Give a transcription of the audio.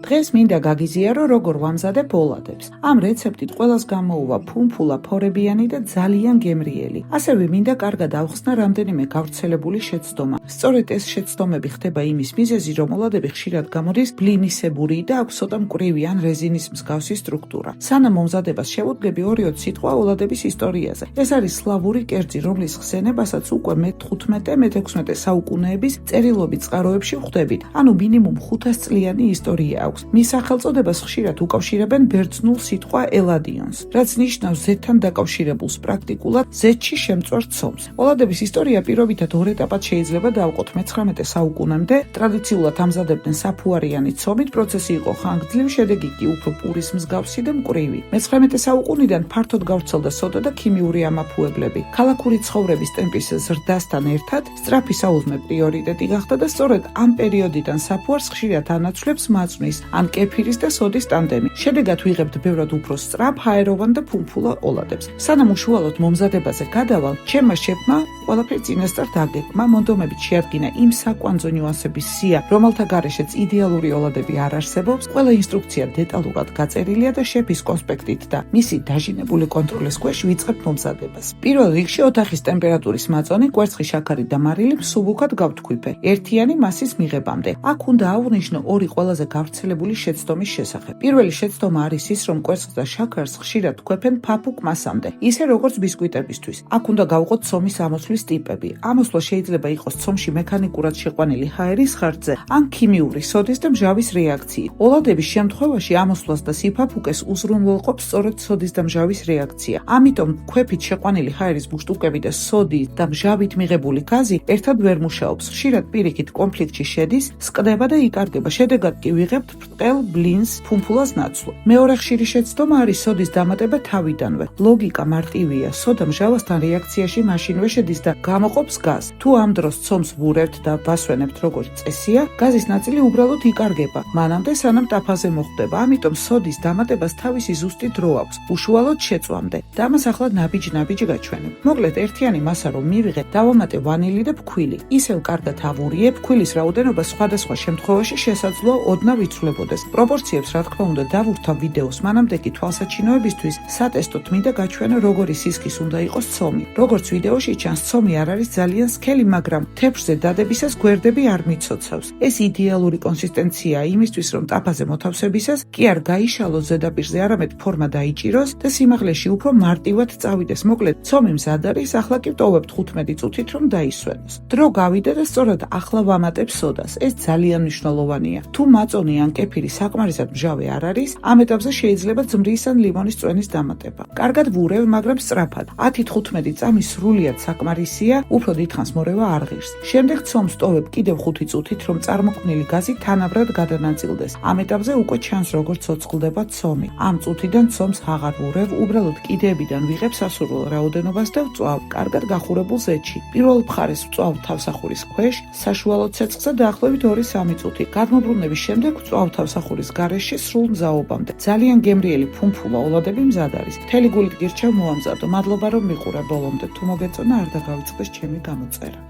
დღეს მინდა გაგიზიარო როგორ ვამზადებ ოლადებს. ამ რეცეპტით ყველას გამოუვა ფუმფულა, ფორებიანი და ძალიან გემრიელი. ასევე მინდა კარგად ავხსნა რამდენიმე გავრცელებული შეცდომა. სწორედ ეს შეცდომები ხდება იმის მიზეზი, რომ ოლადები ხშირად გამოდის ბლინისებური და აქვს ცოტა მკვრივი ან რეზინის მსგავსი სტრუქტურა. სანამ მომზადებას შევუდგები 2-3 სიტყვა ოლადების ისტორიაზე. ეს არის სლავური კერძი, რომლის ხსენებასაც უკვე მე-15-მე-16 საუკუნეების წერილობით წყაროებში ვხვდებით. ანუ მინიმუმ 500 წლიანი ისტორია აქვს. მის სახელწოდებას ხშირად უკავშირებენ ბერძნულ სიტყვა ელადიონს, რაც ნიშნავს ზედთან დაკავშირებულს, პრაქტიკულად ზედში შემწვარ ცომს. ოლადების ისტორია პირობითად 2 ეტაპად შეიძლება დავყოთ. მე-19 საუკუნემდე ტრადიციულად ამზადებდნენ საფუარიანი ცომით, პროცესი იყო ხანგრძლივი, შედეგი კი უფრო პურის მსგავსი და მკვრივი. მე-19 საუკუნიდან ფართოდ გავრცელდა სოდა და ქიმიური ამაფუებლები. ქალაქური ცხოვრების ტემპის ზრდასთან ერთად სწრაფი საუზმე პრიორიტეტი გახდა და სწორედ ამ პერიოდიდან საფუარს ხშირად ანაცვლებს მაწვნის ან კეფირის და სოდის ტანდემი. შედეგად ვიღებთ ბევრად უფრო სწრაფ, ჰაეროვან და ფუმფულა ოლადებს. სანამ უშუალოდ მომზადებაზე გადავალ, ჩემმა შეფმა ყველაფერი წინასწარ დაგეგმა, მონდომებით შეადგინა იმ საკვანძო ნიუანსების სია, რომელთა გარეშეც იდეალური ოლადები არ არსებობს. ყველა ინსტრუქცია დეტალურად გაწერილია და შეფის კონსპექტით და მისი დაჟინებული კონტროლის ქვეშ ვიწყებ მომზადებას. პირველ რიგში ოთახის ტემპერატურის მაწონი, კვერცხი, შაქარი და მარილი მსუბუქად გავთქვიფე, ერთიანი მასის მიღებამდე. აქ უნდა აღვნიშნო 2 ყველაზე გავრცელებული შეცდომის შესახებ. პირველი შეცდომა არის ის, რომ კვერცხს და შაქარს ხშირად თქვეფენ ფაფუკ მასამდე, ისე როგორც ბისკვიტებისთვის. აქ უნდა გავყოთ ცომის ამოსვლის ტიპები. ამოსვლა შეიძლება იყოს ცომში მექანიკურად შეყვანილი ჰაერის ხარჯზე, ან ქიმიური სოდის და მჟავის რეაქციით. ოლადების შემთხვევაში ამოსვლას და სიფაფუკეს უზრუნველყოფს სწორედ სოდის და მჟავის რეაქცია. ამიტომ ქვეფით შეყვანილი ჰაერის ბუშტუკები და სოდი და მჟავით მიღებული გაზი ერთად ვერ მუშაობს. ხშირად პირიქით კონფლიქტში შედის, სკდება და იკარგება. შედეგად კი ვიღებთ ბრტყელ ბლინს, ფუმფულას ნაცვლად. მეორე ხშირი შეცდომა არის სოდის დამატება თავიდანვე. ლოგიკა მარტივია. სოდა მჟავასთან რეაქციაში მაშინვე შედის და გამოყოფს გაზს. თუ ამ დროს ცომს ვურევთ და ვასვენებთ როგორც წესია, გაზის ნაწილი უბრალოდ იკარგება, მანამდე სანამ ტაფაზე მოხვდება. ამიტომ სოდის დამატებას თავისი ზუსტი დრო აქვს, უშუალოდ შეწვამდე. და ამას ახლა ნაბიჯ გაჩვენებ. მოკლედ, ერთიანი მასა რომ მივიღეთ, დავამატე ვანილი და ფქვილი. ისევ კარგად ავურიებ, ფქვილის რაოდენობა სხვადასხვა შემთხვევაში შესაძლოა ოდნავ იცვლებოდეს. პროპორციებს რა თქმა უნდა დავურთავ ვიდეოს, მანამდე კი თვალსაჩინოებისთვის სატესტოდ მინდა გაჩვენო როგორი სისქის უნდა იყოს ცომი. როგორც ვიდეოში ჩანს, ცომი არ არის ძალიან სქელი, მაგრამ თეფშზე დადებისას გვერდები არ მიცოცავს. ეს იდეალური კონსისტენციაა იმისთვის, რომ ტაფაზე მოთავსებისას კი არ გაიშალოს ზედაპირზე, არამედ ფორმა დაიჭიროს და სიმაღლეში უფრო მარტივად წავიდეს. მოკლედ, ცომი მზად არის, ახლა კი ვტოვებთ 15 წუთით, რომ დაისვენოს. დრო გავიდა და სწორად ახლა ვამატებ სოდას. ეს ძალიან მნიშვნელოვანია. თუ მაწონი ან კეფირი საკმარისად მჟავე არ არის, ამ ეტაპზე შეიძლება ძმრის ან ლიმონის წვენის დამატება. კარგად ვურევ, მაგრამ სწრაფად. 10-15 წამი სრულიად საკმარისია, უფრო დიდხანს მორევა არ ღირს. შემდეგ ცომს ტოვებ კიდევ 5 წუთით, რომ წარმოქმნილი გაზი თანაბრად გადანაწილდეს. ამ ეტაპზე უკვე ჩანს როგორ ცოცხლდება ცომი. ამ წუთიდან ცომს აღარ ვურევ, უბრალოდ კიდეებიდან ვიღებ სასურველ რაოდენობას და ვწვავ კარგად გახურებულ ზედში. პირველ მხარეს ვწვავ თავსახურის ქვეშ, საშუალო ცეცხლზე დაახლოებით 2-3 წუთი. გადმობრუნების შემდეგ ვწვავ თავსახურის გარეშე სრულ მზაობამდე. ძალიან გემრიელი ფუმფულა ოლადები მზად არის. მთელი გულით გირჩევ მოამზადო. მადლობა რომ მიყურე ბოლომდე. თუ მოგეწონა, არ დაგავიწყდეს ჩემი გამოწერა.